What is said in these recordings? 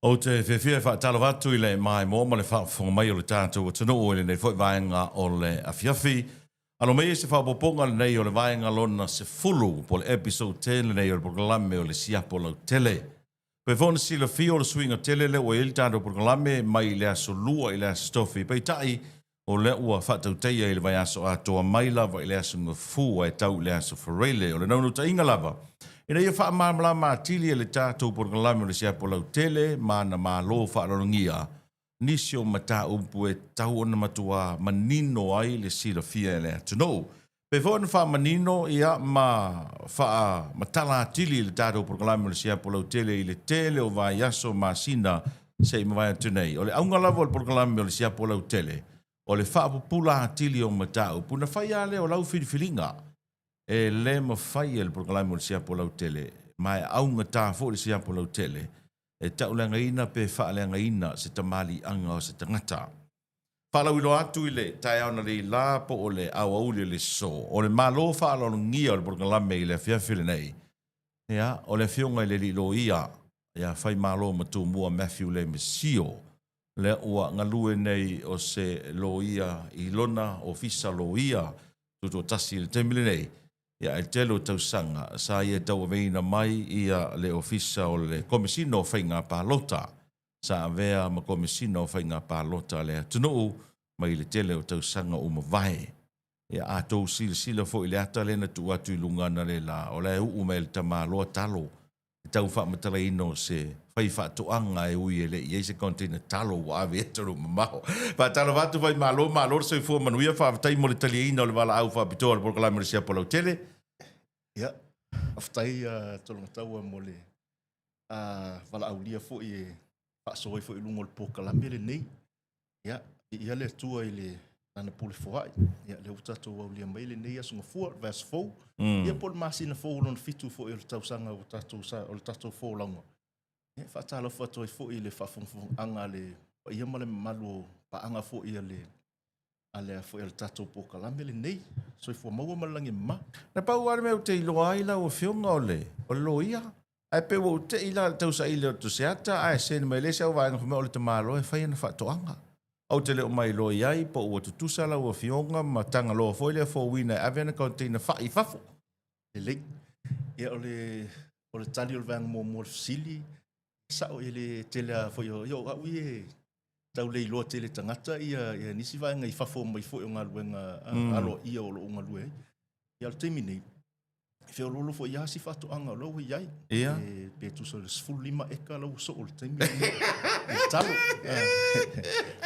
O te whiwhia tala watu I le mai mo le whaafonga mai o le tātou o tano o le nei fwoi vaenga o le awhiawhi. Alo mei se whaapoponga le nei o le vaenga lona se fulu po le episode 10 le nei o le programme o le Siapo Lautele. Pe fona sila fio o le swinga tele le o il tātou programme mai le aso lua I le aso stofi. Pei tai o le ua whatau teia I le vai aso atoa mai lava I le aso ngafua e tau le aso whareile o le naunu ta inga lava. Ina ia whaamamala mātili e le tātou porgalame o le Siapo Lautele, mana mālo whaarongia, nisi o mata upu e tau ona matua manino ai le sira fia e le atunou. Pe fōna wha manino ia wha matala atili le tātou porgalame o le Siapo Lautele I le tele o vai aso masina se I mawai atunei. O le aunga lava o le porgalame o le Siapo Lautele, o le wha pupula atili o mata upu, na whai ale o lau whiriwhiringa. E le mawhai e le programme o le Siapo Lautele, mai aunga tā fo le Siapo Lautele, e taulenga ina pe whaalenga ina se tamali anga o se tangata. Whalau ilo atu I le tai auna le la po o le au auli le so, o le malo whaalao ngia o le programme I le whiawhile nei. Ia, o le whionga I le li lo ia, ia whai malo matu mua Matthew le mesio, le ua ngalue nei o se lo ia I lona o fisa lo ia, tuto tasi le temile nei. Ia e telo tausanga, sa ia tau veina mai ia le ofisa o le komisino o whainga pālota. Sa avea ma komisino o whainga pālota le atunuu mai le tele o tausanga o mawai. Ia atou sila fo I le ata le na tu atu I lungana le la o le uu me le tama loa talo. Tau wha matala ino se whai whaatoanga e ui e le I eise kontina talo wa ave etaru mamaho. Pa talo watu whai malo se fua manuia whaawatai mo le tali ina o le wala au whaapitoa le porkalame le Siapo Lautele. Ia, aftai tolonga taua mo le wala aulia fo I whaasoi fo I lungo le porkalame le nei. Ia, ia le tua I le nana pule foai. Ia, le utato aulia mai le nei asunga fua, verse 4. Ia pole masina fo ulon fitu fo I le tausanga o le tato fo launga. Ia, whaatala whatoi fo I le whafungfung anga le, ia male malu pa anga fo I le ale fo el tato po kalame le nei so fo maua malangi ma na pau ale me te iloa ila o fionga o loia ai pe o te ila tau sa ila to seata ai sen me le sa va no le tamalo e fai na fatoanga au te le o mai loia i po o tu sala o fionga matanga lo fo le fo wina avena container fai fafo le ia o le tali o vang mo sili sa o ile tele fo yo ui tau le loa tele tangata ia nisi vaenga I fafo mai fo nga luenga alo ia o lo nga lue ia le temini fe lolo fo ia si fato anga lo iai pe tu so le fulima eka lo so o le temini talo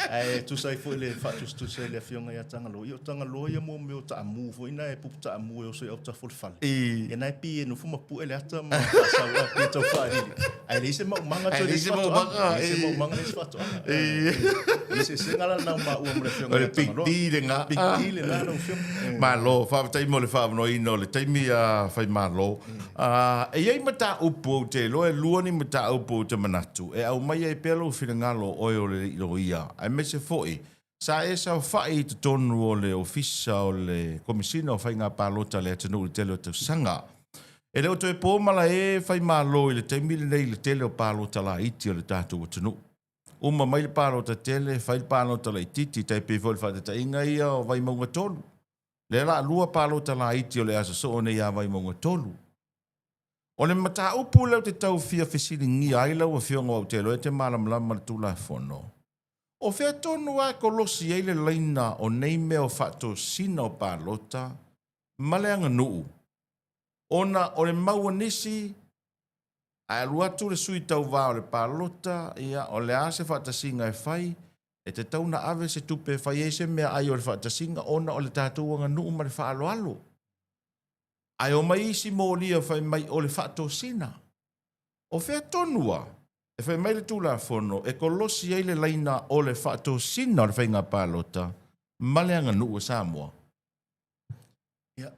ai tu sai fo le fato tu sai le fionga ia tanga lo ia mo me ta amu fo ina e pu ta amu o so o ta fo fal e na pi no fuma pu ele ata ma sa wa pe to fa ai le se ma manga to le fato se ma manga le fato se ngala na ma o mo le fionga le piti nga piti na no fionga ma lo fa tai mo le fa no ino le taimi a fai ma lo e ai mata upo te lo e luoni mata upo te manatu e au mai e pelo finangalo o le lo ia ai me se foi sa esa fai te tonu o le ofisa o le komisina o whainga pālota le atanu le tele o te sanga. E leo toi pōmala e whai mālo I le taimile nei le tele o pālota la iti o le tātou atanu. Uma mai le pālota tele, whai pālota la ititi, tai pēwhoi le whaatata inga ia o vai maunga tolu. Le la lua pālota la iti o le asa so o nei a vai maunga tolu. O le mata upu leo te tau fia whesiri ngi aila o fionga o te lo e te malamlama le tūla whono. O whea tonu a kolosi eile leina o nei mea o whato sina o pālota, maleanga nuu. Ona o le maua nisi, a luatu le sui tau wā o le pālota, ia o le ase whatasinga e whai, e te tauna ave se tupe whai e se mea ai o le whatasinga, ona o le tātuanga nuu ma le whaaloalo. Ai o mai isi mōlia whai mai o le whato sina. O whea tonua, e whai mai le tūla whono, e kolosi eile leina o le whato sina o le whainga pālota, maleanga nuu Samoa. Ia,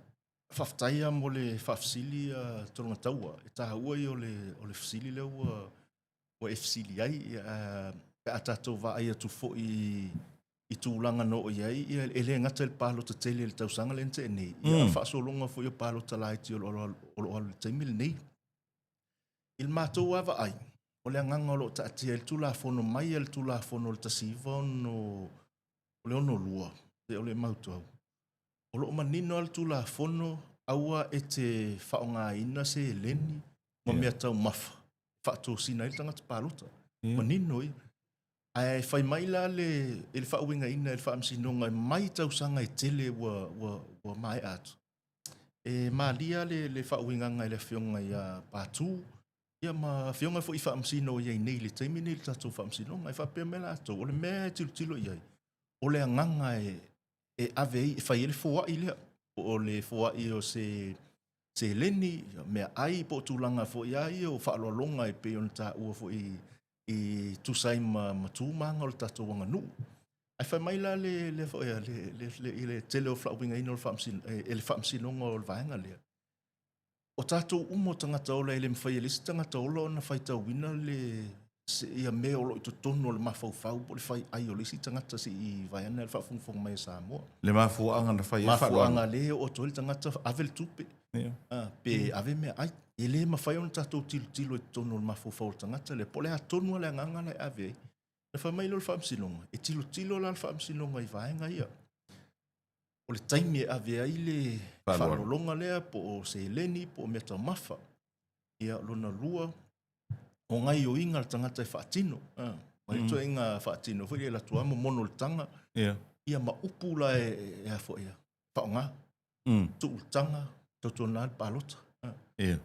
whaftaia mo le whafsili tolonga taua, e taha ua I o le fsili leo o e fsili ai, pe atato wa ai atu fo I tūlanga no o iai, e le ngata le pālota tele le tausanga le nte e nei, ia whaasolonga fo I o pālota laiti o lo alu le taimile nei. Il mātou awa ai, o o le anganga o lo taatia le tulafono mai le tulafono le tasiva ono o le ono lua o le mautou o lo manino al tulafono aua e te whaongaina se leni ma mea tau mafa whaatosina i tangata palota manino i ai fai mai la le whaoingaina le whaamsinonga mai tau sanga i tele wa mai atu e malia le whaoinganga le whionga ia pātū ia ma whionga fo i whaamsino ia i nei le taimi nei le tatou whaamsinonga i whapea mela ato o le mea tilo iai o le anganga e ave i whai ele fōa i lea o le fōa i o se leni mea ai po tūlanga fo i ai o whaalolonga i pe on tā ua fo i tusai ma tūmanga o le tatou wanga nuu. Ai whai mai la le fo ia le tele o whaupinga ino le whaamsinonga o le vaenga lea. O tātou umo tangata ola ele mwhai elisi tangata ola ona whai tau wina le ia mea olo i to tono le mawhau po le whai ai o lisi tangata si i vaiana le whaafungfong mai Samoa. Le mafuanga na whai mafuanga le o to le tangata ave le tupe. Pe ave mea ai ele mawhai ona tātou tilo i tono le mawhau tangata le po le atonu le anganga le ave ai. Le whai mai lo le whaamsinonga. E tilo la le whaamsinonga i vaenga ia. O le taimi e ave ai le whalolonga lea po o se leni po o mea tau mafa. Ia lona lua o ngai o inga le tangata e whaatino. Mai to inga whaatino. Fui e la tuamo mono le tanga. Ia ma upu la e hafo ia. Whaonga. Tu le tanga. Tautona le palota.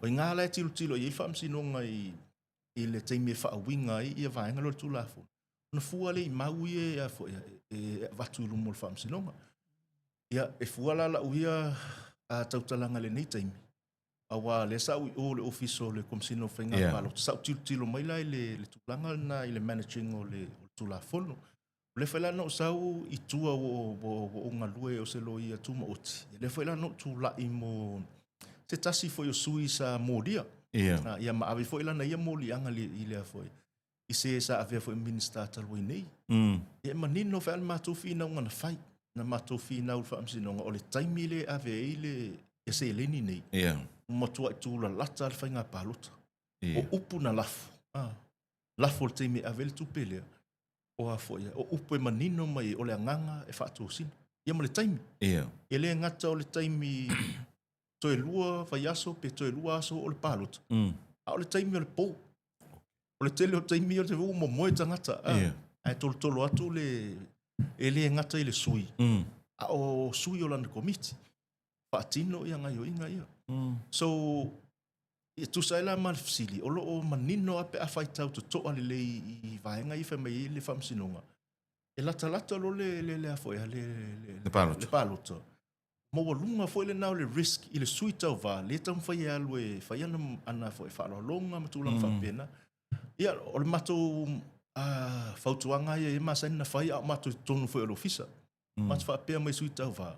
O inga la e tilo. Ia i whaamsinonga i le taimi e whaawinga ia vaenga lo le tūlafo. Na fua le i mau e hafo ia. E watu lumo le whaamsinonga. Ia e fuala la uia a tautalanga le nei taimi. Awa le sa o le ofiso le komsino whainga palo. Sa tilo mai lai le tūlanga na i le managing o le tūlafono. Le whaila no sau i tua o ngā lue o se lo i a tūma oti. Le whaila no tūla i mo te tasi foi o sui sa mōria. Ia ma awe foi lana ia mōli anga i lea foi. I se sa awea foi minister talwai nei. Ia ma nino whaila mātou whina unga na whai. Na mātou whina ul whaamsinonga o le taimi le awea i le e se leni nei. Matua i tūla lata le whainga pālota. O upu na lafu. Lafu o le taimi awea le tupelea. O a foia. O upu e manino mai o le anganga e whaatou sina. Ia ma le taimi. E le ngata o le taimi toe lua whai aso pe toe lua aso o le pālota. A o le taimi o le pō. O le tele o taimi o te vuu mo moe tangata. Ai tolo atu le e le ngata i le sui. A o sui o lana komiti. Whaatino ia ngai o inga ia. So, ia tusaila ma le fasili. O loo manino ape a whai tau to toa le i vaenga i whamai le whamsinonga. E lata lo le a foia le pālota. Mo lunga foi le nao le risk i le sui tau va. Le tau whai alu e whai ana foi whaalo longa matulang whapena. Ia, o le matou whautuanga ia e masaina whai a matou tonu foi o l'ofisa. Matu whapea mai sui tau va.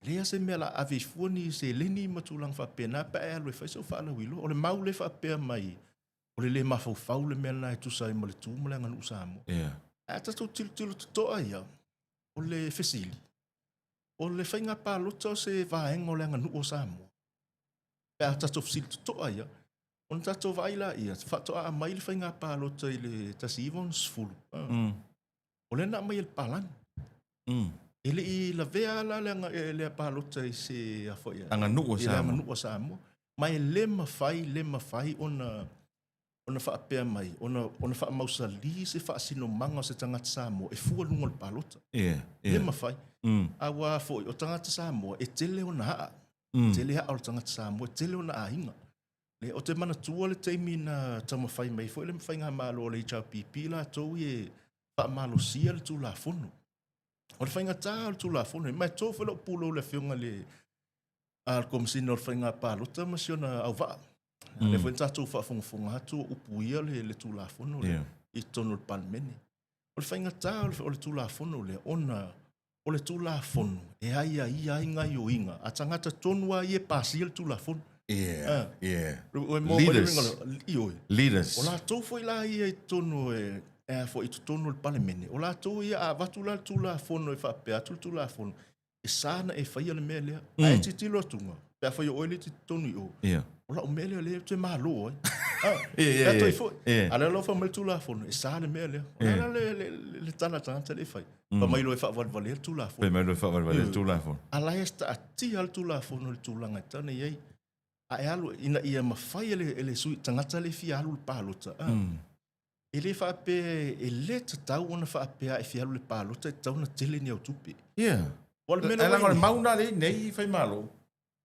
Lea se mea la ave fuani se leni matulang whapena pa e alu e whai so whaala wilo. O le mau le whapea mai. O le mawhau le mea na e tusai ma le tūmale nganu usamo. A tatou tilo toa ia. O le fesili. O le whainga pālota o se vaenga o le nganu usamo. A tatou fesili toa ia. O le tatou vaila ia. Whatoa a mai le whainga pālota i le tasivon sfulu. O le na mai le palan. Ele i la vea la le pālota i se afoia. Anga nuu o Samoa. Mai le mawhai ona whaapea mai. Ona whaamausa li se whaasino manga o se tangata Samoa. E fua lungo le pālota. Le mawhai. Awa foi o tangata Samoa. E tele o na haa. Tele haa o tangata Samoa. E tele o na ahinga. Le o te mana tua le teimi na tamawhai mai. Foi le mawhai ngā malo o le HRPP la tau e whaamalo sia le tū la fono. O le whainga tā o le tūlafone. Mai tō whelo pulo le whiunga le al komisina o le whainga pālota masiona au vaa. Le whain tātou whaafonga hatu upu ia le tūlafone i tono le palmene. O le whainga tā o le tūlafone le ona o le tūlafone e aia ia ingai o inga. A tangata tonua i e pāsi le tūlafone. Leaders. O la tō whai la ia i tono e fo i tono le palemene. O la tō ia a watu la tūlafone e whapea tūlafone. E sāna e whaia le mea lea. A e titilo atunga. Pea whaia oele ti tonu i o. O la o mea lea te malo oi. Ia. Toi fo. Ala lo fa mal tu la fo. E sa le mele. Ala le tala le fai. Pa mai lo e fa valvale tu la fo. Pe mai lo fa valvale tu la fo. Ala esta ati al tu la fo no tu langa tana ye. A e alu ina ia mafai ele sui tangata le fi alu palota. Ele fa pe ele tau ona fa pe e fi alu le palota tau na tele ni au tupi. Ia. Ol mele Ela ngol mauna le nei fai malo.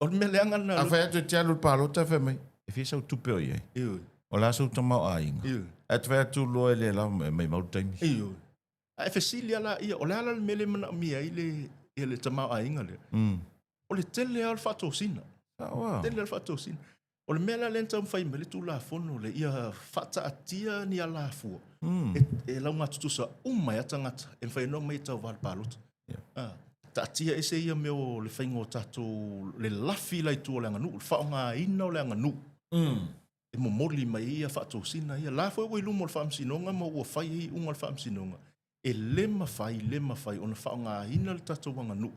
Ol mele anga na. A fa te alu palota fa mai. E fi sa tupi o ye. Iu. O la so tama ainga. Iu. Et fa tu lo ele la mai mau taimi. Iu. A fe silia la ia o la mele mana mi ele tama ainga le. O le tele al fa tosina. Tele al fa tosina. O le mela lenta fai mele tu la fono le ia fata atia ni ala fu. E la nga tu sa mai atangata e fai no mai tau val palot. Ta tia ese ia meo le fai ngo tatu le lafi lai tu o le nganu fa nga ina o le nganu. E mo moli mai ia fa tosina ia la foi lu mo fam sinonga mo o fai un fam sinonga. E lema fai ona fa nga ina le tatu nganu.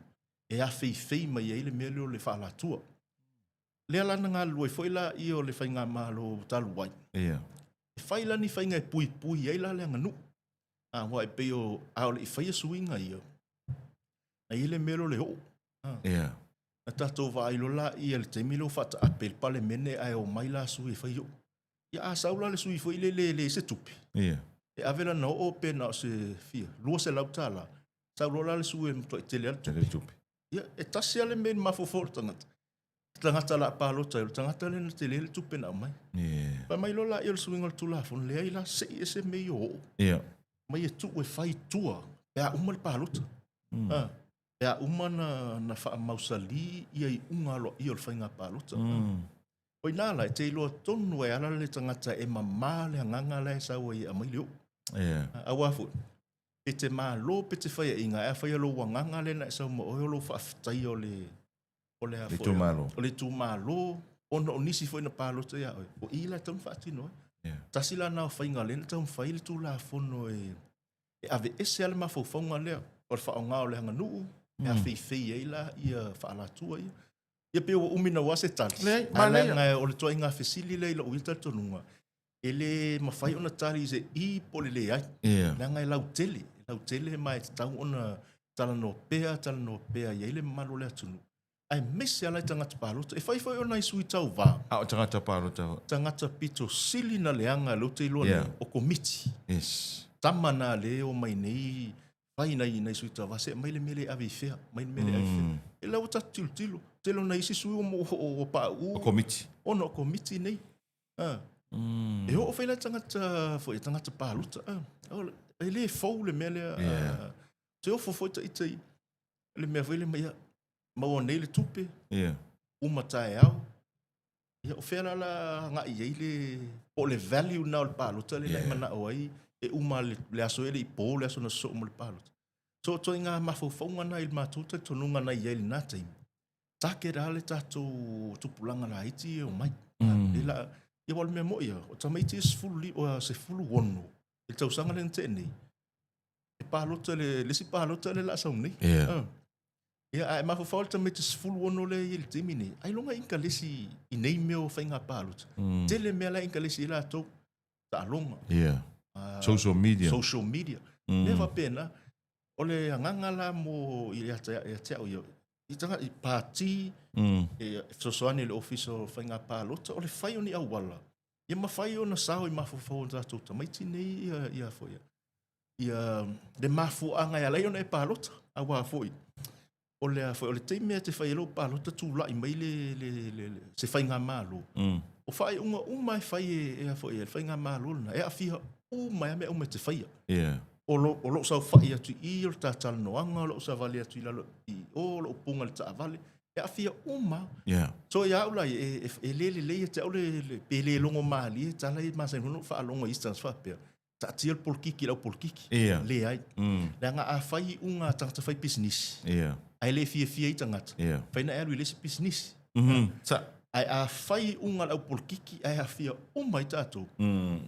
E a fei mai ele mele le fa la tua. Le ala nga loi foi la io le fai nga malo talu wai. Ia. E fai la ni fai nga pui ai la le nganu. Wa e peo a le fai suinga ia. Na ile melo le ho. Ia. Na tato vai lo la ia le temilo fata apel pale mene ai o mai la sui fai yo. Ia a saula le sui foi le se tupi. Ia. E avela no o pe na se fia. Lua se lautala. Saula le sui to tele al tupi. Ia e tasi ale men mafofo tangata. Tangata la palota, tangata le tele le tupe na mai. Ia. Pa mai lo la il swing al tulafon le ai la se ese meio. Ia. Mai e tu e fai tua. E a umal palota. E a uma na wha mausali ia i unga lo i o whainga palota. Poi nāla, e te iloa tonu e ala le tangata e mamā le anganga le sawa i a mai leo. A wafu. Pe te mā lo, pe te whaia inga, e a whaia lo wanganga le na e sawa mo o lo whaafitai o le a le tūmalo. O le tūmalo, ono o nisi fwoi na palota ia oi. O ila tamu whaatino e. Tasila nā whainga le na tamu whaile tū la fono e ave ese ale mawhauwhaunga lea. O le whaonga o le hanga nuu. E a fei ei la ia whaalatua ia. Ia pe o umina wase tali. Alanga o le toa inga fesili le ila uita tonunga. Ele mawhai ona tali se I pole le ai. Langa e lautele. Lautele mai te tau ona tala no pea ia ile malo le atunu. Ai mese ala tangata palota. E whai ona isui tau vā. O tangata palota. Tangata pito sili na leanga lo te iloa o komiti. Yes. Tamana le o mai nei. Pai nei suita vase mai le mele ave fea mai mele ave fea e la uta tilo telo na isi sui o pa o komiti ono komiti nei e o fela tangata foi tangata paluta ele fou le mele te o fo tai le me vele mai ma o nei le tupe uma tai au e o fela la nga ile o le value na o paluta le mana o ai e uma le aso ele I po le aso na so mo le palota. So to inga mafaufaunga na il matuta tonunga na ieli na taimi. Take rale tato tupulanga la iti o mai. Ila ia wal me mo ia o tamaiti se fulu wono. Il tausanga le ntene. E palota le si palota le la sauni. Ia ai mafaufaul tamaiti se fulu wono le il timini. Ai longa inka lesi inei meo fainga palota. Tele mea la inka lesi ila to ta longa. Social media. Never pena. Ole anganga la mo I ate o I tanga I party e sosoani le official whainga palota ole whai o ni awala. Ia mawhai o na sao I mafufau o tātou tamaiti nei ia foia. Ia le mafu anga ia lei o na e palota awa foi. Ole teimea te whai elo palota tūla I mai se whainga malo. O whai unga whai e foi e whainga malo na e a fiha mai me o te whaia. O lo sa whai atu I o ta tala noanga, o lo sa vale atu I lalo I o lo punga le ta vale. E a fia So ia ula e le te au le pele longo mali, tala I masa hunu wha longo istans wha pia. Ta tia polkiki lau polkiki. Le ai. Le anga a whai unga tangata whai business. Ai le fia I tangata. Whaina e alu I le si business. Ai a whai unga lau polkiki, ai a fia I tātou.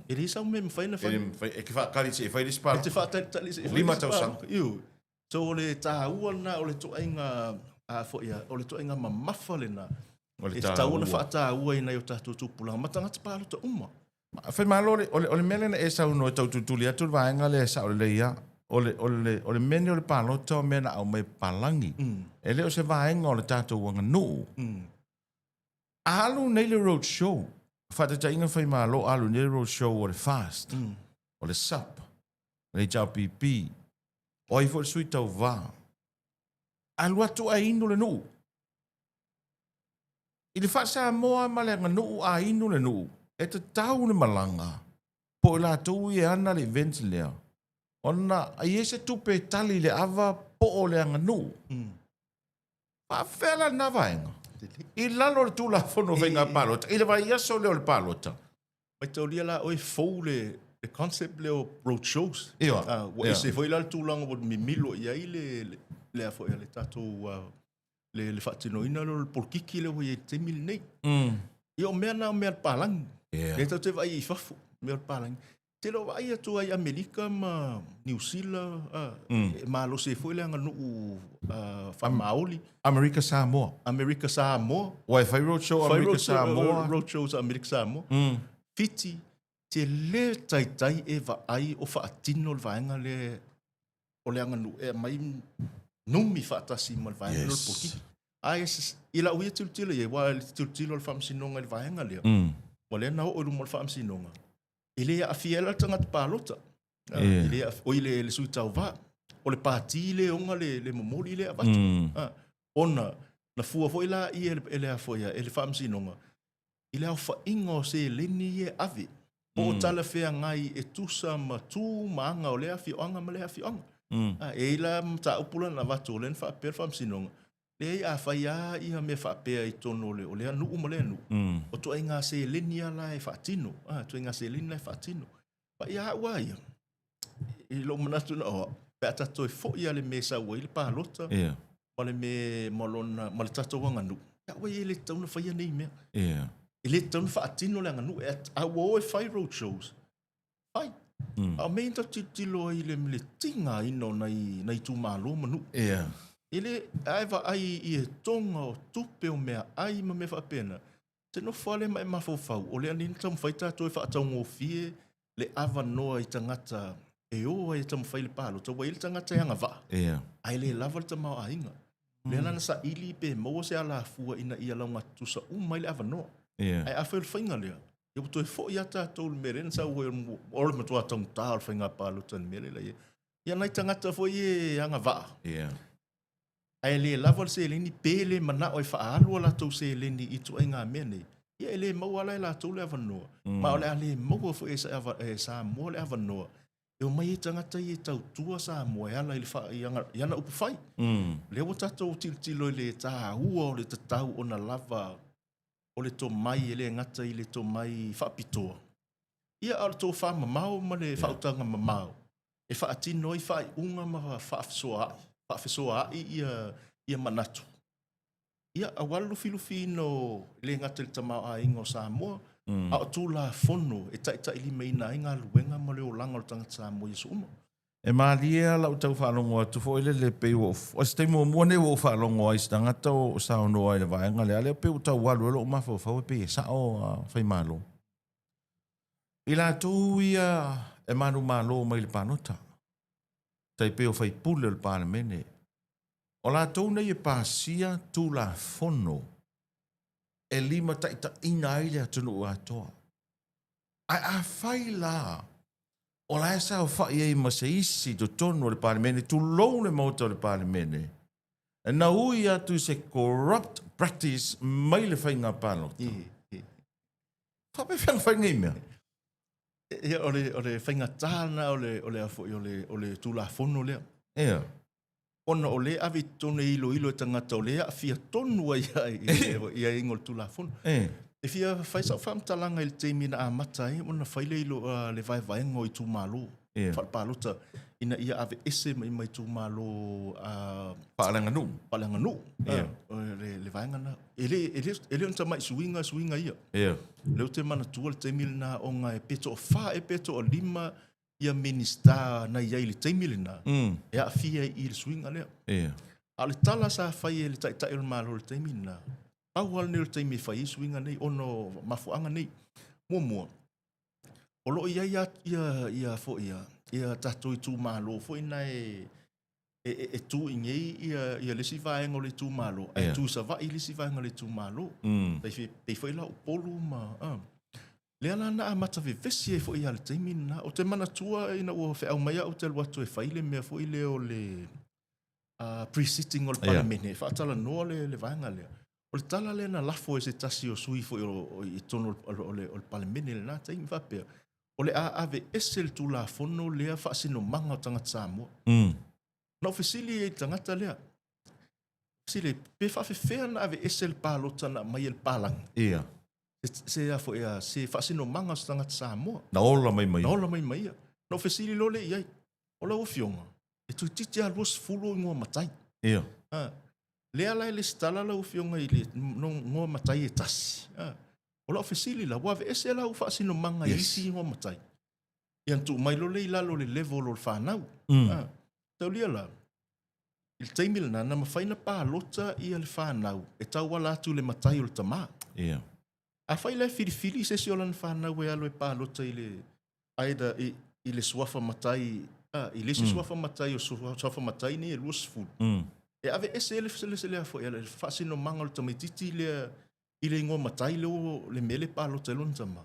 E re sa me mwhaina whai. E ki whaakari se e whai lisi paro. E te whaatari se e whai lisi paro. Iu. So o le tāua na o le toainga a whaia, o le toainga mamafa le na. E tāua na whaatāua I nei o tātou tūpulanga. Matangata paro ta uma. Fai malo ole mele na esa uno tau tutuli atu vaenga le sa ole ia. Ole mene ole palota o mena au mai palangi. Ele o se vaenga ole tatou wanga nuu. Alu nei le road show. Fata ta inga fai malo alu nei le road show ole fast. Ole sap. Le jau pipi. O i fo sui tau va. Alu atu a inu le nuu. I le fasa moa ma le nuu a inu le nuu. E te tau le malanga. Po la tu i ana le events lea. Ona a iese tupe tali le ava po o le anga nuu. Pa fela na vaenga. I lalo le tula fono venga palota. I le vai aso leo le palota. Mai tau lia la oi fou le concept leo road shows. Ia. Wa se foi la tulanga o mi milo ia i le a foi le tatou le fatino ina lo porkiki leoi te mil nei. Io mea na mea palang. Le tau te vai i fafu mea palang. Te lo vai atu ai Amerika ma New Zealand ma lo se foi le anga nuu fa maoli. America Samoa. Amerika Samoa. Wai fai road show America Samoa. Road shows Amerika Samoa. Fiti te le tai e va ai o fa atino le vaenga le o le anga nuu e mai numi fa atasi ma le vaenga le poki. Ai ila uia tiltila e wa tiltila le famsinonga le vaenga le. Wa le na o lu mo le famsinonga. Ile a fiela tanga te palota. Ile o ile le sui tau va. O le pati le onga le momoli le avatu. Ona na fua foi la i ele a foi ele famsinonga. Ile au fa ingo se leni e ave. O tala fea ngai e tusa ma tu maanga o le afi onga ma le afi onga. E ila mta upula na vatu len fa per famsinonga. Le a fa ia i ha me fa pe i tono le o le anu mo le anu. O to inga se leni ala e fatino. To inga se leni la fatino. Pa ia wa ia. I lo manatu na o pe tato e fo ia le mesa wa ile pa lota. Male me molona male tato wanga nu. Ya wa ile tau fa ia nei me. Ile tau fa atino le nganu a wo e fai road shows. Fai. A me ta titilo ile le tinga ino nai tu malo manu. Ile aiva ai i tonga o tupe o mea ai ma me fa pena. Te no fale mai mafofau. O le anin tam fai tato e fa atau ngofie le ava noa i tangata e o e tam fai le palo. Ta wa ile tangata yanga va. Ai le lava le tamau a inga. Le nana sa ili pe mo se ala fua ina ia launga tusa mai le ava noa. Ai a fai le fainga lea. Ia puto e fo ia tato le meren sa ue o le matua tau ta le fainga palo tan mere la ia. Ia nai tangata fo i anga va. Ai le lava se leni pele mana o fa alu la to se leni i tu inga mene. Ia le mo ala la to le ava noa. Ma ole ale mo fo e sa mo le ava noa. Eu mai tangata i tau tua sa mo ala i fa ia na upu fai. Le o tato tilo le ta ua o le tatau o na lava o le to mai ele ngata i le to mai fa pitoa. Ia al to fa mamau ma le fa utanga mamau. E fa atino i fa unga ma fa afsoa. Pa fesoa ia manatu. Ia awalu filufino le ngata le tamau a ingo Samoa. A tu la fono e ta ili meina inga luenga mo le o langa o tangata Samoa yesu umo. E malia la utau whalongo atu fo ile le pe wof. O ste mo ne wo whalongo ai stangata o sauno ai le vaenga le ale pe utau walu lo mafo fa pe sa o fai malo. Ila tu ia e manu malo mai le panota. Tai peo fai pule le palemene. O la tau nei e pasia tu la fono. E lima taita ina ile atunu o atoa. Ai a fai la. O la esa o fai e ma se isi to tono le palemene. Tu lou le mauta le palemene. E na ui atu se corrupt practice mai le fai ngā pālota. Whape fai ngai mea. Ia o le whainga tāna o le tūlafono lea. Ia. Ona o le avi tone ilo e tangata o lea, fia tonua ia ingo le tūlafono. E fia whaisau whamtalanga i le teimi na amata ona whaile ilo le vaevaenga i tūmalo. Whalpalota ina ia ave ese mai tūmalo Paalanga nu. Paalanga nu. Le vaenga na. Ele on tamai suinga ia. Leo te mana tua le teimile na o ngai peto o wha e peto o lima ia minista na ia le teimile na. E a fia i le suinga lea. A le tala sa whai e le tai o le malo le teimile na. Pau al ne le teimile whai i suinga nei ono mafuanga nei. Mua. Olo ia fo ia tato I tu malo fo ina e tu ingei ia lesi vaenga o le tu malo. E tu sa va I lesi vaenga le tu malo. Pei fo ila upolu ma. Le ala na mata vesi e fo ia le teimi na. O te mana tua ina ua fe au maia o te watu e faile mea fo ile o le pre-sitting o le palemene. Whaatala noa le vaenga lea. O le tala le na lafo e se tasi o sui fo I tono o le palemene le na teimi vapea. O le ave esel tu la fono lea whaasino manga o tangata Samoa. Na ofisili e tangata lea. Sile pe whawhewhea na ave esel pālota na mai el pālang. Ia. Se a fo ea, se whaasino manga o tangata Samoa. Na ola mai mai. Na ola mai mai ia. Na ofisili lo le iai. O la ufionga. E tu titi a luas fulu I ngua matai. Ia. Lea lai le stala la ufionga I le ngua matai e tasi. O la ofisili la, wave ese la whaasino manga isi ngua matai. Ian tu mai lo le ilalo le level o le whanau. Tau lia la. Il teimil na mawhaina pālota I le whanau. E tau wala atu le matai o le tamā. Ia. A whai le whiriwhiri se si o lan whanau e alo e pālota I le aida I le suafa matai. I le suafa matai o suafa matai ni e luas fulu. E ave ese le afo e le whaasino manga o le tamaititi I le ingoa matai le mele pālota e lon tamā.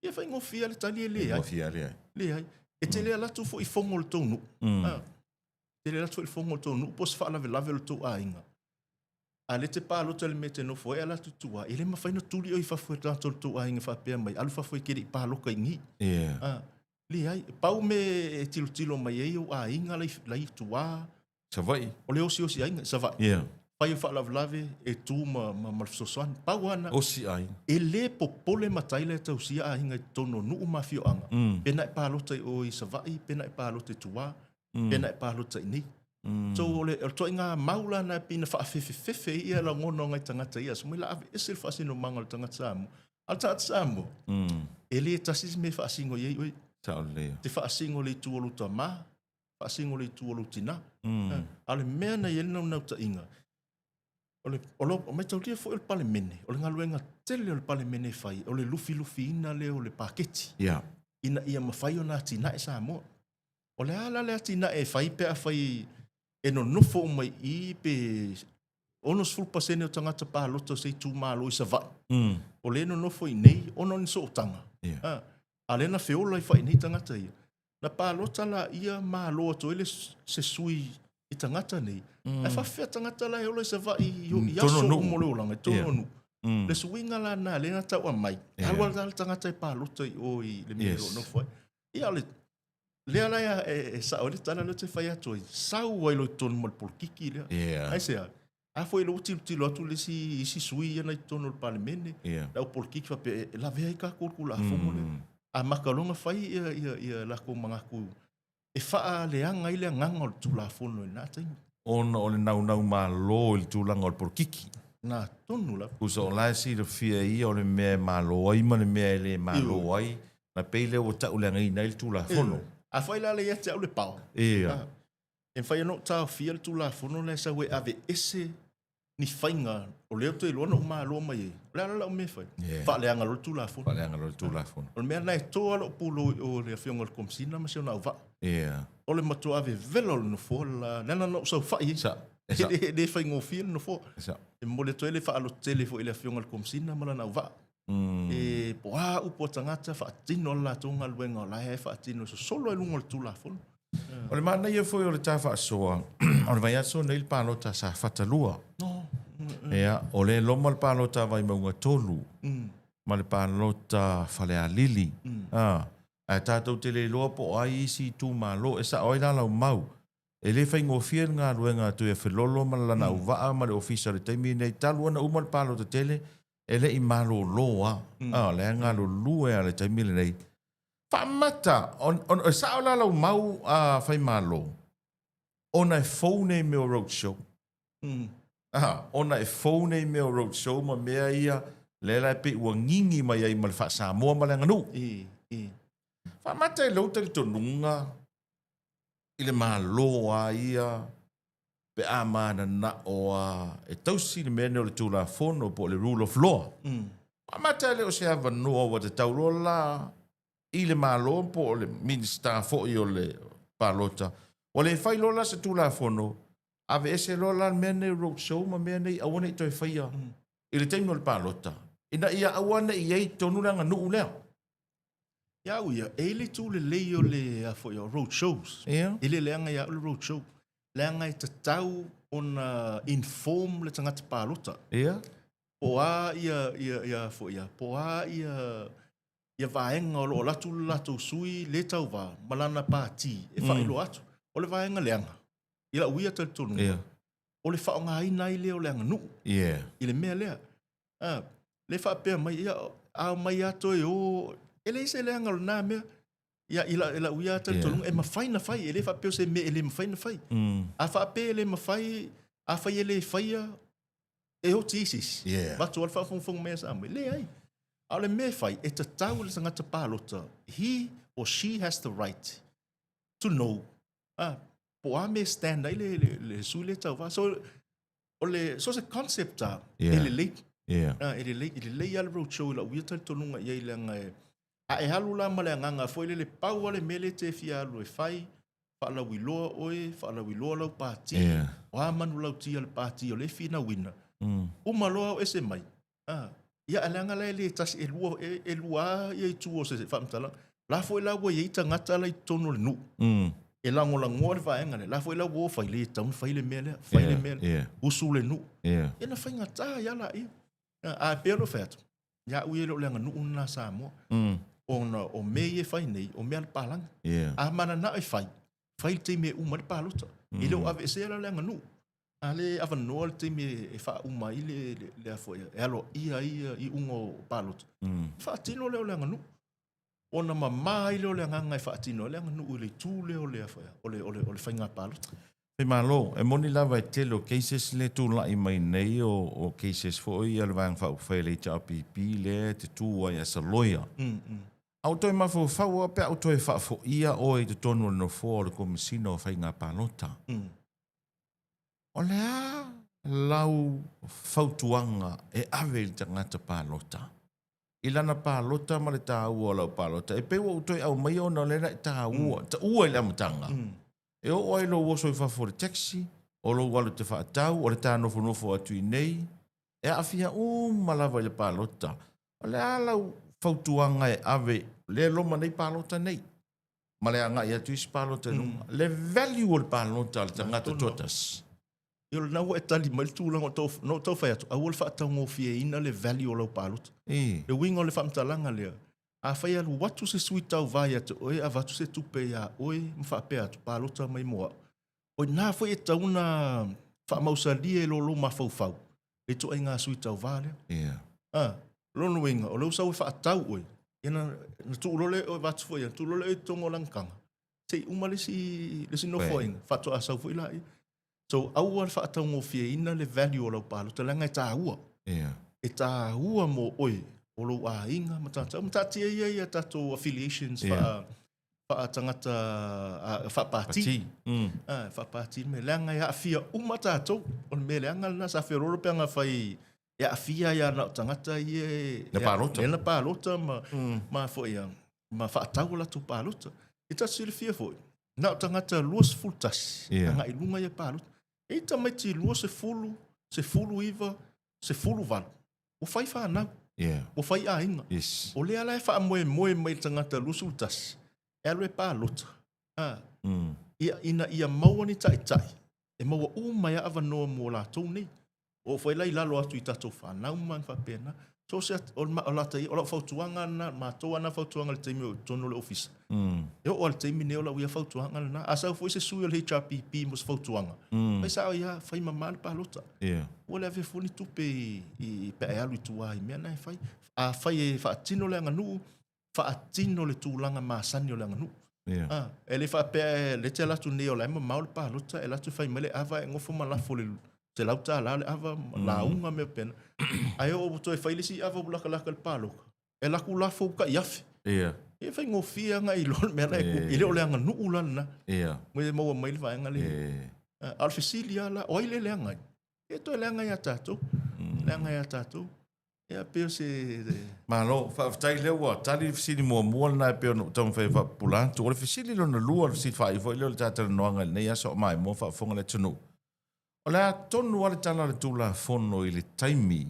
Ia whai ngofia le tali e le ai. Ngofia le ai. Le ai. E te lea latu fo I fongo le tonu. Te lea latu fo I fongo le tonu. Pos wha lave le tau a inga. A le te pālota le me te no fo e ala tutua. E le mawhaina tuli o I whafo e tato le tau a inga whapea mai. Alu whafo I kere I pāloka ingi. Le ai. Pau me e tilo mai e o a inga lai tua. Sa vai. O le osi a inga. Sa vai. Pai o wha lave e tu ma malfisosoan. Pau ana. Osi a inga. E le popole matai le tau sia a inga I tono nuu mafio anga. Pena I pālota o I sa vai. Pena I pālota I tua. Pena I pālota I nei. So ole to inga maula na pina whaafefe ia la ngono ngai tangata ia. So mila ave esel whaasino manga o tangata Samoa. Al tangata Samoa. E le tasis me whaasingo iei oi. Te whaasingo le tuolu ta ma. Whaasingo le tuolu tina. Ale mea na ielina unau ta inga. Ole o mai tau lia fo el palemene. Ole ngaluenga tele o le palemene fai. Ole lufi ina le o le paketi. Ina ia mawhai o na tina e Samoa. Ole ala le tina e fai pe a fai e no nofo mai I pe onos fulpasene o tangata pālota se tu malo I sa vai. Ole no nofo I nei, ono ni so o tanga. Ale na feola I fai nei tangata ia. Na pālota la ia malo ato ele se sui I tangata nei. E whawhea tangata la eola I sa vai I aso o mole o langa, tono nu. Le suinga la na le na tau a mai. Alwa la tangata I pālota I o I le mea o nofo. Ia le lea laia e sa o le tala le te whai atu. Sau ai lo tonu mo le polkiki lea. Ai sea. A foi lo tilo atu le si sui ana I tonu le palemene. La o polkiki fa pe la vea I ka kulkula fongo le. A makalonga whai ia la ko mangaku. E wha leanga I le nganga o le tula fono e nā taimi. Ona o le nau ma lo il tūlanga o le polkiki. Nā tonu la. Kusa o lai si le fia ia o le mea ma lo ai ma le mea le ma lo ai. Na peile o tau le ngai nai le tula fono. A whai la le ia te au le pao. E whai anō tāo fia le tula fono le sa we ave ese ni whainga o leo te iluana o maa loa mai e. Le ala lau me whai. Wha le anga lo tula fono. Wha le anga lo tula fono. O le mea nai toa lo pulo o le whionga le komsina ma se o nau wa. O le matua ave velo le no fo la nana no sau whai. Sa. Le whai ngō fia le no fo. E mo le toi le wha alo tele fo i le whionga le komsina ma la nau wa. E po a upo tangata whaatino la tonga luenga o lai whaatino so solo e lungo le tula fono. O le mana ia foi o le tā whaasoa. O le vai aso nei le pālota sa whatalua. Ea, o le loma le pālota vai maunga tolu. Ma le pālota whale a lili. A tātou te le loa po ai isi tū mālo. E sa oi lau mau. E le whai ngofia ngā ruenga tu e whelolo ma lana uvaa ma le ofisa le taimi nei talu ana uma le pālota tele. Ele I malo loa. Le anga lo lue ale taimi le nei. Whamata. O sa o lau mau a whai malo. Ona e phone me o roadshow. Ona e phone me o roadshow ma mea ia le lai pe ua ngingi mai ai ma le wha Samoa ma le nganu. Whamata e lau tali tonunga. I le malo a ia. Pe a mana na o e tausi le mene o le tūla fono po le rule of law. Whamata e leo se hawa noa wa te taurola. I le malo po o le minister fo I o le palota. O le fai lola se tula fono. Ave ese lola mene roadshow ma mene awane toi faia. I le taimi o le palota. Ina ia awane I ei tonu langa nuu lea. Ia uia, e le tu le lei o le a fo ia road shows. Ia. E le leanga ia o le road show. Leanga I te tau ona inform le tangata palota. Ia. Po a ia fo ia. Po a ia vaenga o latu sui le tau va. Malana pāti e whaelo atu. O le vaenga leanga. Ila uia te tonu. Ia. O le whaonga aina I leo leanga nuu. Ia. I le mea lea. Le whapea mai ia a mai ato e o... Ele se leanga o nā mea. Ia ila uia te tonu. E mawhai na whai. Ele whapea se me ele mawhai na whai. A whapea ele mawhai. A whai ele whaia. E o tisis. Watu al whawhongwhong mea sa ame. Le ai. A le mea whai. E te tau le tangata pālota. He or she has the right to know. Po a me stand ai le sui le tau. So se concept a. Ele leit. Ele lei al roadshow ila uia te tonunga ia ileanga e. A e halu la male nganga foi le pau ale mele te fia lo e fai. Fa la wiloa oe, fa la wiloa lau pāti. Wa manu lau tia le pāti o le fina wina. Umaloa o ese mai. Ia alanga la le tas e lua ia I tuo se whamtala. La foi la wa ia tangata la I tono le nu. E lango la ngore vaenga le. La foi la wo fai le taun fai le mele. Fai le mele. Usu le nu. E na fai ngata ia la ia. A pero feto. Ya uie lo lenga nu una sa mo. O me e fai nei, o me al palanga. A mana na e fai. Fai te me uma le palota. Ile o ave se la lenga nu. Ale ava no te me e fa uma ile le afoia. E alo ia I ungo palota. Fa tino le lenga nu. Ona mama ile o lenga ngai fa tino lenga nu ile tu le o le afoia. O le fainga palota. Pe malo, e moni lava e telo cases le tu la I mai nei o cases fo I al vang fa fa le pipi le te tu ai as a lawyer. Au toi ma fo fa o pe au toi fa fo ia o I te tonu no fo le komisino fa inga palota. O le a lau fautuanga e ave te ngata palota. Ilana palota ma le ta o lau palota. E pe o toi au mai o na le ta ua le amutanga. E o oi lo woso I for taxi, o lo walu te whaatau, o le tā nofo atu I nei, e awhia malava I le pālota. O le alau fautuanga e ave, le loma nei pālota nei. Ma le anga I atu isi pālota nunga. Le value o le pālota le tangata totas. Yo na wo etali mal tu lang no to fa atu. A wo le whaatau ngofie ina le value o le pālota. Le wingo le whamtalanga lea. A whai alu watu se sui tau vai atu oe, a watu se tupe ia oe, mwhape atu pālota mai moa. Oe nā whai e tauna whaamausalia e lolo mawhauwhau. E to ai ngā sui tau vālea. Lono inga, o leu sau e whaatau oe. Ena, na tu ulole oe watu fo ia, tu ulole oe tongo langkanga. Te uma le si no fo inga, whatu a sau fo ila ia. So, aua le whaatau ngofie ina le value o lau pālota, langa e tā ua. E tā ua mo oe. O lo a inga matata matatia ia tato affiliations fa tangata fa party fa party me langa ia fia umatato o me langa na sa fe ro penga fai ia fia ia na tangata ia na palota ma fo ia ma fa taula tu palota ita sil fia fo na tangata luas fultas nga ilunga ia palota ita mai ti luas se fulu iva se fulu val o fai fa na o fai a inga. O le ala e wha moe mai tangata lusultas. E alo e pālota. Ia maua ni tai. E maua mai awa noa mo la tau nei. O fai lai lalo atu I tatou whanau man whapena. So se o lata I, o la whautuanga na, mātou ana whautuanga le teimi o tono le ofisa. E o le teimi neo la uia whautuanga na. Asau foi se sui o le HRPP mo se whautuanga. Pai sa o ia whai mamale pālota. O le ave funi tupe I pe e alu I tua I mea nai whai. A whai e whaatino le anganu, whaatino le tūlanga māsani o le anganu. E le whapea le te latu neo la ema maule pālota, e latu whai mele ava e ngofo malafo le te lauta la le ava la unga me pena. Ai o to e whai lisi ava bulaka laka le pāloka. E laku la fauka I afi. E whai ngofia nga I lon mea lai I leo le anganu ulana. Mwe maua maile whai anga le. Alfisilia la, oile le angai. E to le angai a tātou. Le angai a tātou. Ia peo se... Malo, whaafitai leo wa, tali fisili mua na peo no tamu whai whapulantu. Ole fisili lo na lua, fisili whai fo ileo le tātara noanga nei aso o mai mo whaafonga le tunu. Ole a tonu ale tala le tūla fono i le taimi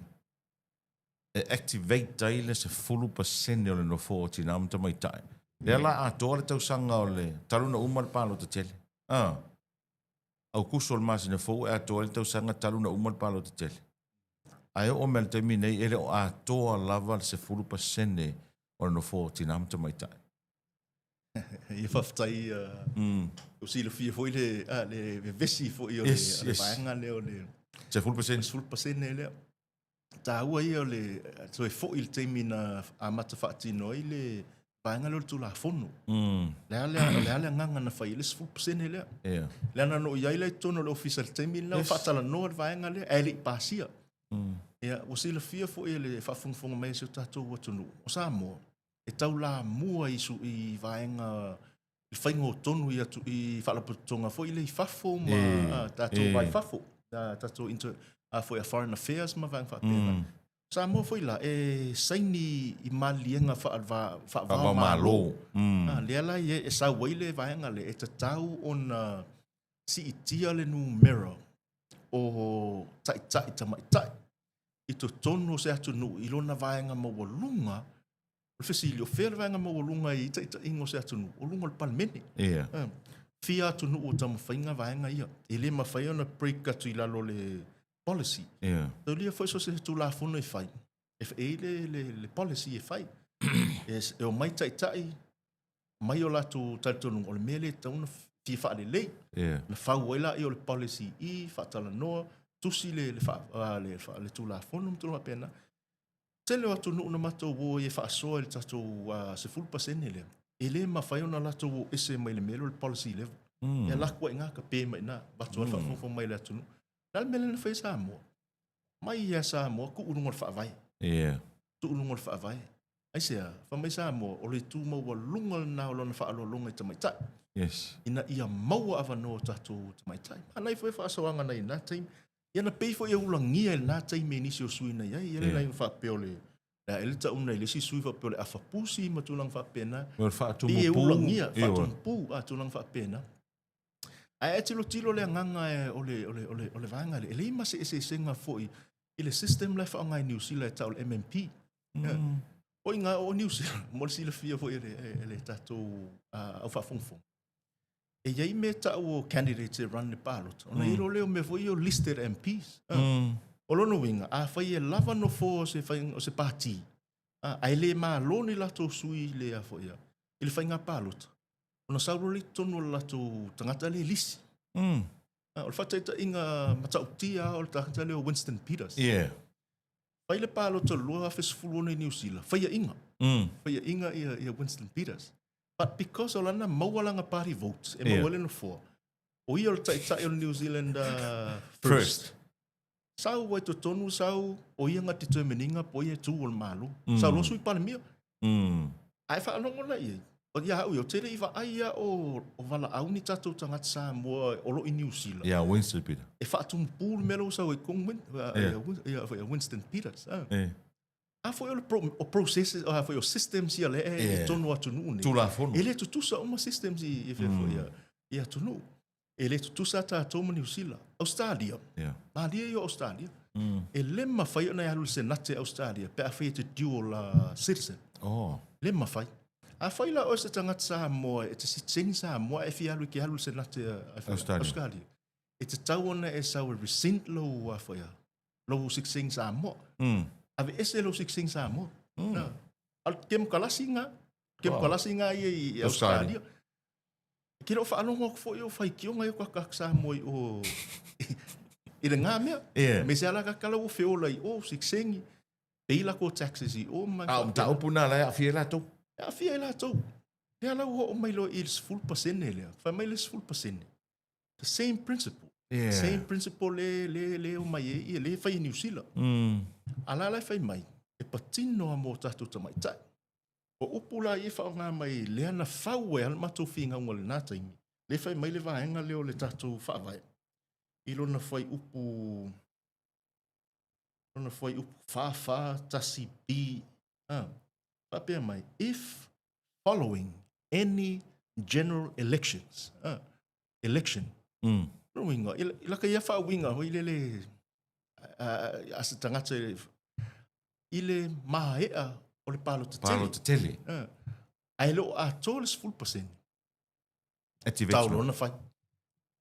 activate daile se 100% o le no 40 na mta mai tai. Le ala a tō le tausanga o le taluna umal palo te tele. Au kusol masi na fo a tō le tausanga taluna umal palo te tele. Ai o mel te mi nei ele o a toa lava se 100% o no 40 na mta mai tai. Ia whaftai o sila fia foi le vesi foi o le vaenga leo le... Se 100%? 100% leo. Tā ua ia o le... So e foi le teimi na amata whaatino i le vaenga leo le tula fono. Lea nganga na whai le 100% leo. Lea na no iai le tono le official teimi leo whaatala no le vaenga leo. E le i pasia. Ia, o sila fia foi le whaafongafonga mai se o tātou watunu. O sa moa. E tau la mua i vaenga i whaingo tonu i whaalaputonga foi le i whafo ma tātou vai whafo. Tātou foi a foreign affairs ma vaenga whaapena. Sa mua foi la, e saini i malienga whaavao malo. Lea la e sa waile vaenga le e tatau on si itia le numero o tai tamaitai. I to tonu se atu nu i lona vaenga mawalunga. O fesili o fere vaenga mawalunga i ta ingo se atu nu. O lunga le palmene. Fia atu nu o tamawhainga vaenga ia. E le mawhai ona break atu i lalo le policy. Tau lia foi so se tu la fono e whai. E le policy e whai. E o mai tai mai o latu taitonu o le mele tauna fia wha le lei. Na whau waila i o le policy i whaatala noa. Tusi le tu la fono mtu la pena. Tele atu no na mato wo e fa so el tato se 100% le. Ele ma fa ona la to ese mai le melo le policy level. Ya la ko nga ka pe mai na ba to fa fo mai le atu. Dal mele na fa sa mo. Mai ya sa mo ku unu fa vai. Tu unu fa vai. Ai se fa mai sa mo o le tu mo wa lunga na lo na fa lo lunga te mai ta. Ina ia mau ava no tato te mai ta. Anai fa so anga na ina time. Ia na pei fo ia ulangia e nā taime nisi o sui na iai, ia lai whapeo le. Ia ele ta una ile si sui whapeo le awhapusi ma tulang whapena. Ia ulangia, whatumpu a tulang whapena. Ai tilo le nganga e ole vanga le. Ele ima se senga fo i le system le whaonga i New Zealand e tau le MMP. O inga o New Zealand, mo le sila fia fo i le tatou au whafongfong. E iai me tau o candidates e run le palot. Ona ilo leo me foi o listed MPs. O lono winga, a whai e lava no fo o se parti. A ele ma loni lato sui le a foi a. Ile whai ngā palot. Ona sauro li tonu lato tangata le lisi. O le whataita inga matautia o le tangata leo Winston Peters. Whai le palot o lua fesfulu nei New Zealand. Whai a inga. Whai a inga ia Winston Peters. But because o lana maualanga party votes, e mauale no fo. O ia o tai o New Zealand first. Sau wai to tonu sau, o ia ngati determininga po ia tu o malu. Sau losu i panemia. Ai wha anongo na ia. O ia hau, o tere iwa aia o wala auni tatou tangata sa mua o lo i New Zealand. Winston Peters. E wha atum pūl melo sau e kong Winston Peters. Foi o process, foi o systems ia le e tonu atu nu. Tula fono. Ele tutusa uma systems i foi atu nu. Ele tutusa ta toma New Zealand. Australia. Malia i Australia. Ele ma fai na alu senate Australia. Pe a fai te dual citizen. Le ma fai. A fai la o se tangata sa mo e te sitsengi sa mo e fi alu ki alu senate Australia. E te tauana e sa resent lo a fai. Lo sitsengi sa mo. Ave ese lo sing sa mo. Al kem kalasi nga i Australia. Kira fa anong fo yo fai kio nga yo ka sa mo o ile nga mea. Me se ala ka kala o fe o lai o sing peila ko taxes i o ma. Ta opuna la fiela to. Ja fiela to. Ja la o mai lo il 100% le. Fa mai le 100%. The same principle. Same principle le o mai e le fai New Zealand. Ala lai fai mai. E patino a mo tatu tamaitai. O upula i whao ngā mai lea na whau e al matou whinga unga le nā taimi. Le fai mai le vaenga leo le tatu whaavai. Ilo na fai upu ona foi upu fa tasi bi. Whapea mai, if following any general elections, election, winga, ilaka ia wha winga, hoi lele, asa tangata ile mahaea o le palo te tele. Palo te tele. Ai leo a tōles 10%. Activate. Tau lona whai.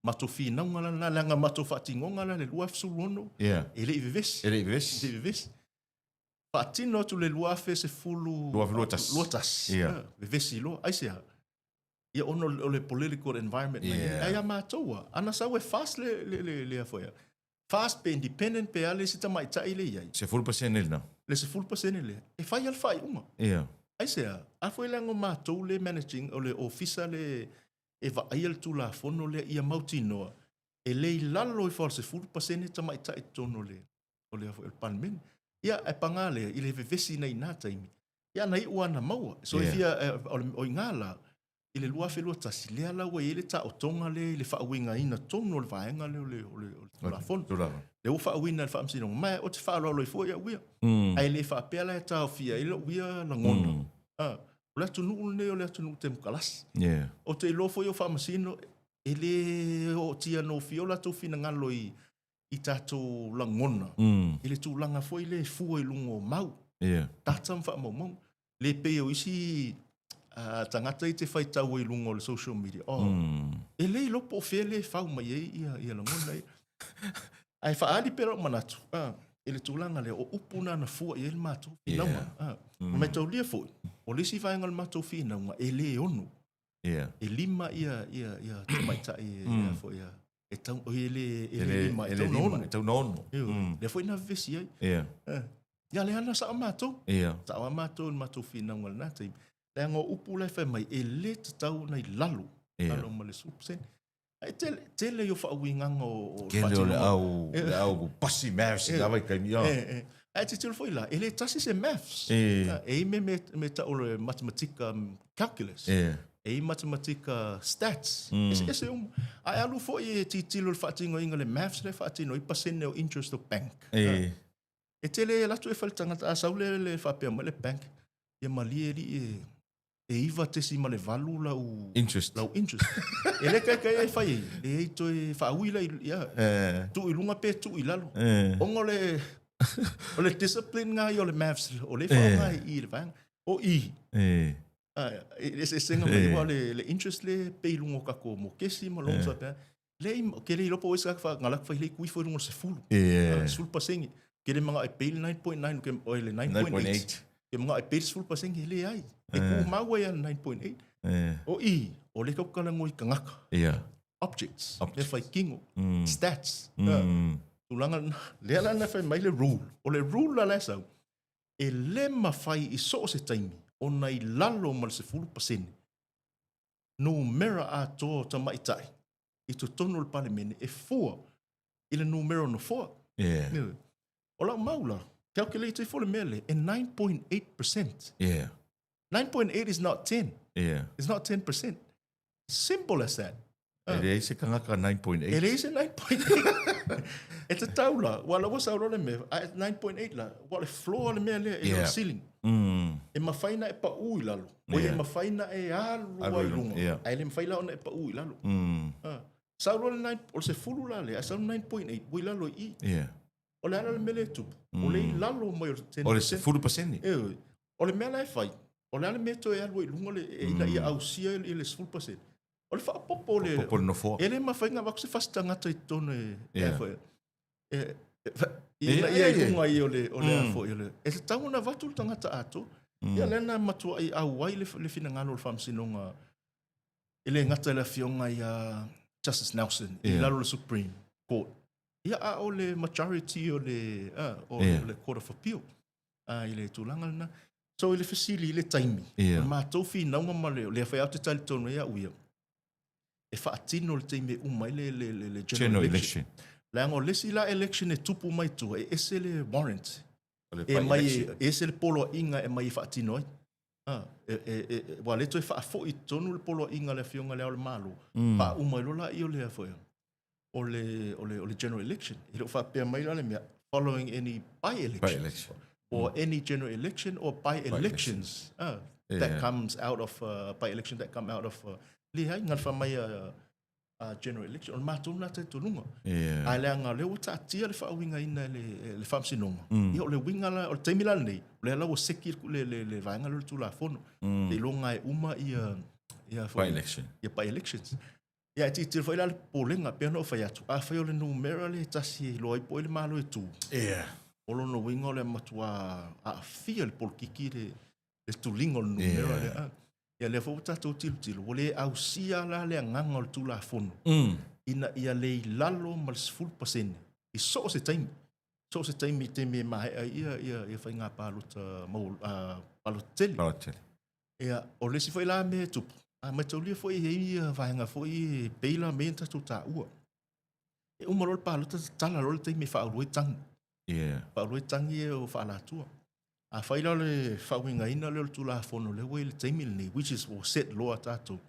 Mato whinaunga la langa mato whatingonga la le lua fsuluono. Yeah. Ele i vivesi. Ele ves. Ele i vivesi. Whaatino atu le lua fe se fulu... Luatas. Luatas. Yeah. Vivesi lo. Aisea. Ia ono o le political environment. Yeah. Ai a mātoua. Ana sa we fast le afoia. Fast pe independent pe ale sita mai tai le iai. Se 10% ele não. Le se 10% le. E whai al whai uma. Yeah. Aisea. A foi lango mātou le managing o le officer le... E va aiel tu la fono le ia mauti noa. E le lalo i forse 10% tamai tai tono le. O le el panmen. Ia e pangale i le vevesi nei nā taimi. Ia nei uana maua. So Yeah. ia o ngala i le lua whelua tasi lea lau e le ta o tonga le whaawinga ina tono le vaenga le o la fono. Le o whaawina le whaamsino. Mai o te whaalo i fua ia uia. Ai le whaapea la e tau fia i le uia la ngona. O le atunu ne o le atunu te mukalas. Yeah. O te lofo i o whamasino, e le o tia no fio la tau fina ngalo i tātou langona. I le tūlanga foi le fua i lungo mau. Yeah. Tātam wha mau. Le pe o isi tangata i te whai tau i lungo le social media. E le lopo o whea le whau mai ia langona. Ai whaari pera o manatu. E le tūlanga le o upuna na fua i ele mātou whinaunga. Mai tau lia foi. O lesi whaenga le mātou whinaunga e le onu. Yeah. E lima ia tamaita ia foi ia. E tau ele lima e tau nono. Le foi na vesi ai. Yeah. Ia le ana sa mātou. Yeah. Sa mātou le mātou whinaunga le nātai. Le anga upu le whai mai e le tau nei lalu. Lalo ma le 100%. Tele yo whaawinganga o... Kele o le au pasi maths i lawa i kaimi o. Ai te tilo foi la, ele tasi se maths. E me ta o le matematika calculus. E matematika stats. Ese ai alu foi e tilo le whaatingo inga le maths le whaatino i pasene o interest o bank. E tele latu e whalitangata a saule le whaapea ma le bank. Ia mali e iwa tesi ma le valu lau interest. E le kai e whai e to e whaawila tu i lunga pe tu i lalo. Ongo le discipline ngā i o le maths o le whao ngā i le vang. O i. E senga mai wa le interest le pe i lungo kako mo kesi ma longa sa pe. Ke le ilopo wesa ka ngalak whai le kui fo lungo se fulu. Sulu pasengi. Ke le mga e pe 9.9 ke o le 9.8. Ke mga e pe sulu pasengi le ai. E ku maua ia 9.8. O i, o le kaukala ngoi kangaka. Objects. Le whai kingo. Stats. Tulanga, le ala na whai mai le rule. O le rule la lesau. E le mawhai i so se taimi. O nei lalo ma le se 10%. No mera a tō ta maitai. I tu tonu le palemene e fua. I le numero no fua. O la maula. Calculate i fole mele. E 9.8%. 9.8 is not 10. It's not 10%. Simple as that. Ele se kangaka 9.8. Ele is 9.8. E te taula, wala wasa role me, 9.8 la, wala floor le mea le, e le ceiling. E mawhaina e pa ui lalo. O e mawhaina e alu ai lunga. Ai le mawhaila ona e pa ui lalo. Sa role 9, o se fulu la le, a sa 9.8, ui lalo i. O le ala le mele tupu. O le lalo mai o 10%. O le se fulu paseni. O le mea la e whai. O le ala me to e alu i lunga le, e ina ia au sia i le 10%. O le whaapopo le... Popo le no fua. E le mawhainga wako se whastangata i tone e whai. Ia i lunga i o le afo i o le. E te tauna watu le tangata ato. Ia lena matua i au wai le fina ngano le whamsinonga. I le ngata le fionga i Justice Nelson. I lalo le Supreme Court. Ia a o le majority o le Court of Appeal. I le tūlanga lena. So i le fasili i le taimi. Mātou fi naunga ma le whai au te tali tonu ia uia. E whaatino le teime umai le general election. Le ango lesi la election e tupu mai tu, e ese le warrant. E mai, ese le polo inga e mai whaatino ai. Wa leto e whaafo i tonu le polo inga le fionga le au le malo. Pa umai lola i o le afoia. O le general election. I lo whaapea mai la le mea. following any by-election. Or any general election or by-elections that comes out of by-election that come out of lihai ngal famai general election. On matou na te tulunga. Ai le anga le wata tia le whaawinga ina le whamsinonga. Ia o le winga la, o le taimila nei, le la o sekir ku le vaenga le tula fono. Le longa e uma ia by-election. Ia by-elections. Ia ti te whaila le polenga pia no whai atu. A whai o le numera le tasi loai po le malo e tu. Olo no winga o le matua a fia le polkiki le tulinga o le numera le a. Ia le fo tatou tilu o le ausia la le nganga o le tula fono. Ina ia le lalo mal 10%. I so se taimi te me mai ia fai ngā pālota Lautele. Ia o le si fai la me tupu. A mai tau lia foi ia vaenga foi peila me tatou ta ua. E umaro le pālota tala lo le taimi whaauroi tangi. Whaauroi tangi e o whaalatua. A whaila le whauinga ina le tula fono le wei le taimi ni, which is o set loa tātou.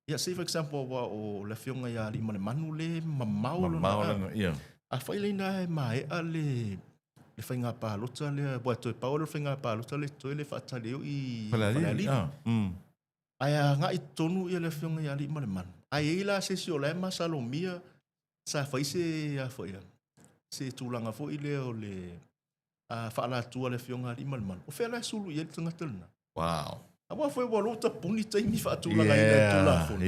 Ia, say for example, wa o le whionga ia li ma le manu le mamau lona. A whaila ina e mai a le whainga pālota le, boa toi pao le whainga pālota le toi le whaataleo i whalealili. Ai a ngā i tonu ia le whionga ia li ma le manu. Ai eila se si o le masalomia sa whaise a whaia. Se tūlanga fo i le o le whaalatua le whionga li ma le manu. O whea lai sulu i ele tangatalana. Wow. Awa foi walota puni taimi whaatulanga i le tula fono.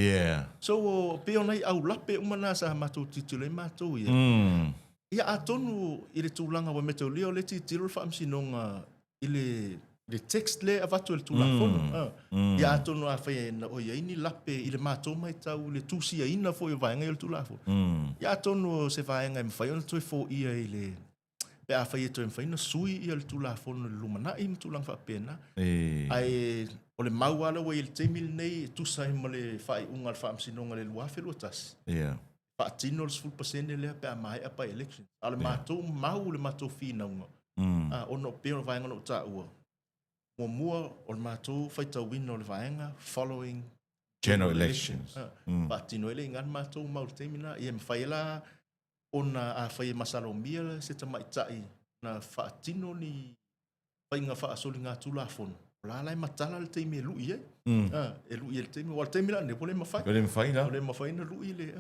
So, peo nei au lape umana sa matou titule matou ia. Ia atonu i le tūlanga wa metau leo le titilo whaamsinonga i le text le avatu le tula fono. Ia atonu a whae na o ia ini lape i le matou mai tau le tusia ina fo i vaenga i le tula fono. Ia atonu se vaenga i mwhai ona toi fo ia i le pe a whae toi mwhai na sui i le tula fono le lumana i mtulang whaapena. Ai o le mauala wa i le teimil nei tusai ma le whae unga le whaamsinonga le luafelo tas. Whaatino le 10% lea pe a mai a pa election. A le matou mau le matou whina unga. Ono peo le vaenga no ta ua. Mua o le matou whaitau wina o le vaenga following general elections. Whaatino ele ngan matou mau le teimina. Ia mwhaela ona a whae masalomia se ta maitai na whaatino ni whainga whaasoli ngā tula fono. La lai matala le teimi e lui e. E lui e le teimi. Wa le teimi la ne pole mawhai. Pole mawhai na lui le.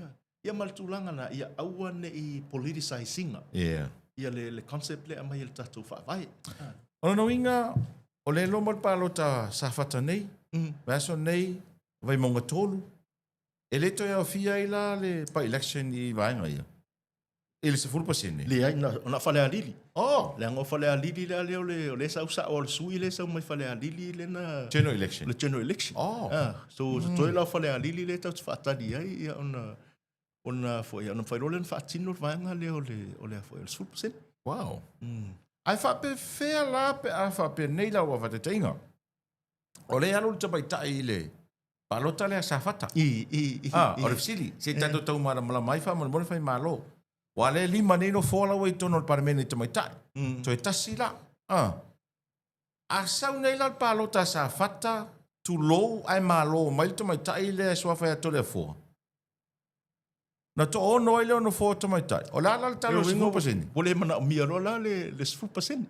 Ia maltulanga na ia aua ne i politicizing. Ia le concept le ama i le tatou whaavai. Ona no inga o le lo mal palota sa fata nei. Vaso nei vai monga tolu. E le to ia fia ila le pa election i vaenga ia. Ele se fulu pasene. Le ai na fale a lili. Le ngo fale a lili le leo le sa usa o sui le sa mai fale a lili le na general election. Le general election. So toi la fale a lili le tau fata di ai ia ona foi ona foi rolen fatino vanga le o le foi el fulu pasene. Wow. Ai fa pe fea la pe a fa pe nei la wa fata tenga. O le alu te bai tai le. Palota le sa fata. O le fsili. Se tanto tau mara mai fa mo fai malo. Wale lima nei no fola wei tono le parmene te mai tai. To e tasi la. A sau nei la palota sa fata tu lo ai malo mai te mai tai le so fa to le fo. Na to ono ile no fo te mai tai. O la talo singo pasini. Wole mana mia lo la le 10%.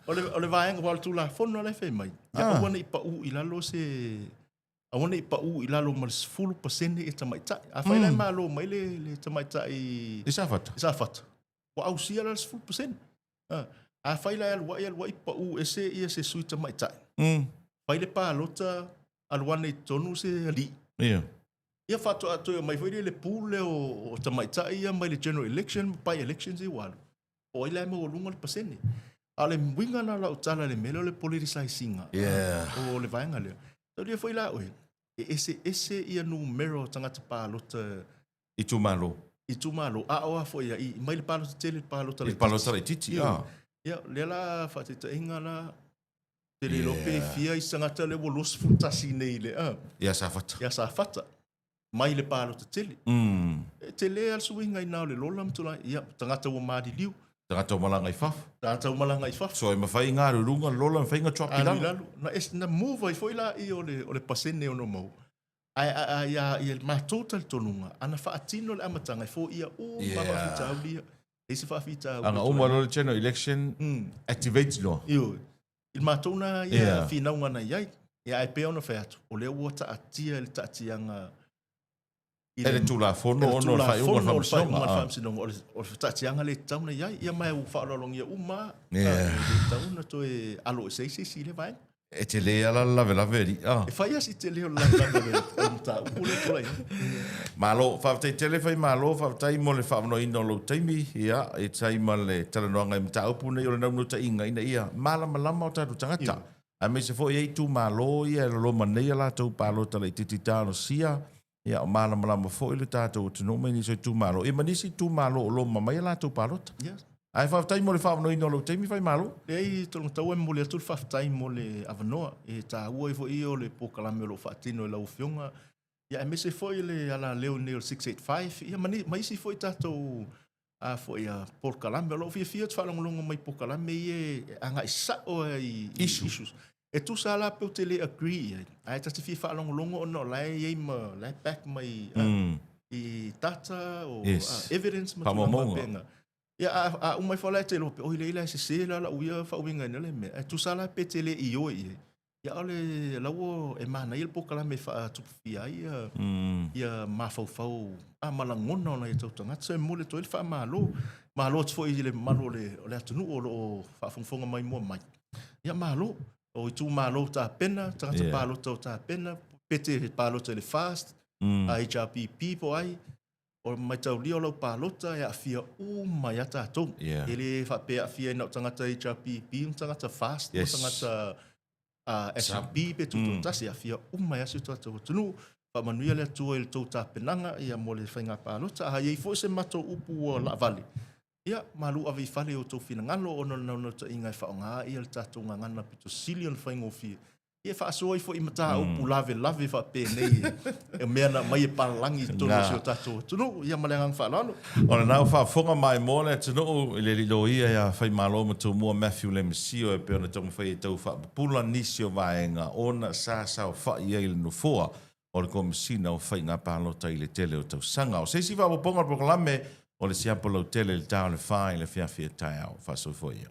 O le vaenga wal tu la fono le fe mai. Ya wona i pa u ila lo se a wona i pa u i lalo ma 10% e tamaitai. A whaila i malo mai le tamaitai i sa fata. Wa au sia la 10%. A whaila alwa i pa u e se ia se sui tamaitai. Whaile pa alota alwana i tonu se ali. Ia whato atoe mai whaile le pule o tamaitai ia mai le general election, by elections i walu. O ila e mo lunga le pasene. A le mwinga na lau tala le mele o le politicizing. O le vaenga leo. Tau lia whaila oe. Ese ia numero tangata pālota i tumalo. A oa fo ia i mai le pālota tele pālota le pālota le titi. Ia le la whatita inga la tele lope fia i sangata le wolos futasi nei le. Ia sa fata. Mai le pālota tele. Tele al suinga i nao le lolam tula. Ia tangata wa maadi liu. Tangata umalanga i faf. So e mawhai ngā rurunga lola mwhai ngā chua pilanga. Na move i foi la i o le pasene o no mau. Ia mātota le tonunga. Ana whaatino le amatanga i fo ia o mama fitau lia. Isi whaafita. Anga umalo le general election activates lo. Iyo. Il matona ia whinaunga na iai. Ia ai peo na whaiatu. O leo ua taatia le taatianga. Ele tula fono ono whaiunga whamsinonga. O le taatianga le tauna iai. Ia mai u whaalolong ia uma. Le tauna toe alo seisi le vai. E te lea la lave ri. E whai asi te leo lave ri. Ta upule tulai. Malo, whaatai tele whai malo, whaatai mo le whaamano ino lo taimi, ia, e tai ma le talanoanga i mta upu nei o le naunu ta inga ina ia, malama o tātu tangata. A me se fo i eitu malo, ia, lo manei la tau palo tala i tititano sia, ia, o malama fo i le tātou tino mai niso i tu malo. E manisi tu malo o lo mamai la tau palota. Yes. Ai whaatai mo le whaamano ino lo taimi whai malo? Le ai tolong tau e mo le atul whaatai mo le avanoa, e tā ua i fo i o le pokalame o lo whaatino e lau fionga. Ia e mese foi le ala leo neo 685. Ia maisi foi tātou a foi a pokalame o lo fia whalongolongo mai pokalame i anga i sao i issues. E tu sa la pe te le agree. Ai tati fia whalongolongo o no lai ei ma lai back mai i data o evidence ma tula mapenga. Ia a umai whala te lope, oi leila se se la uia whauinga nele me. E tu sa la pe te le i oi e. Ia ole lawo e mana il pokalame fa tupufia ia mafaufau a malangona ona i tautanga tse mole to il fa malo tfo i le malo le atunu o fa fonfonga mai mo mai ia malo o tu malo ta pena tanga palo ta pena pete palo te le fast a HRPP po ai o mai tau lio lo palota ia fia mai ata to ele fa pe fia no tanga HRPP tanga fast tanga SB pe tutu tasi a fia umai asu tatu tunu pa manuia le tua il tau penanga ia mo le whainga pālota a iei fo se mato upu o la vale ia malu avi fale o tau finangalo o no ta ingai whaonga ia le tatu ngangana pito silion whaingo fia ia whaasoi fo i mata upu lave wha penei e mea na mai e palangi tono si o tatu tunu ia malengang whalano ona nau whaafonga mai mole tunu le lilo ia ia whai malo ma tu mua Matthew le mesio e peona tonga whai e tau whaapula nisi o vaenga ona sa whai ia ili nufua o le komisina o whai ngā pālota i le tele o tau sanga o seisi whaaponga proklame o le Siapo Lautele le tau le whai le whiawhia tai au whaasoi fo ia.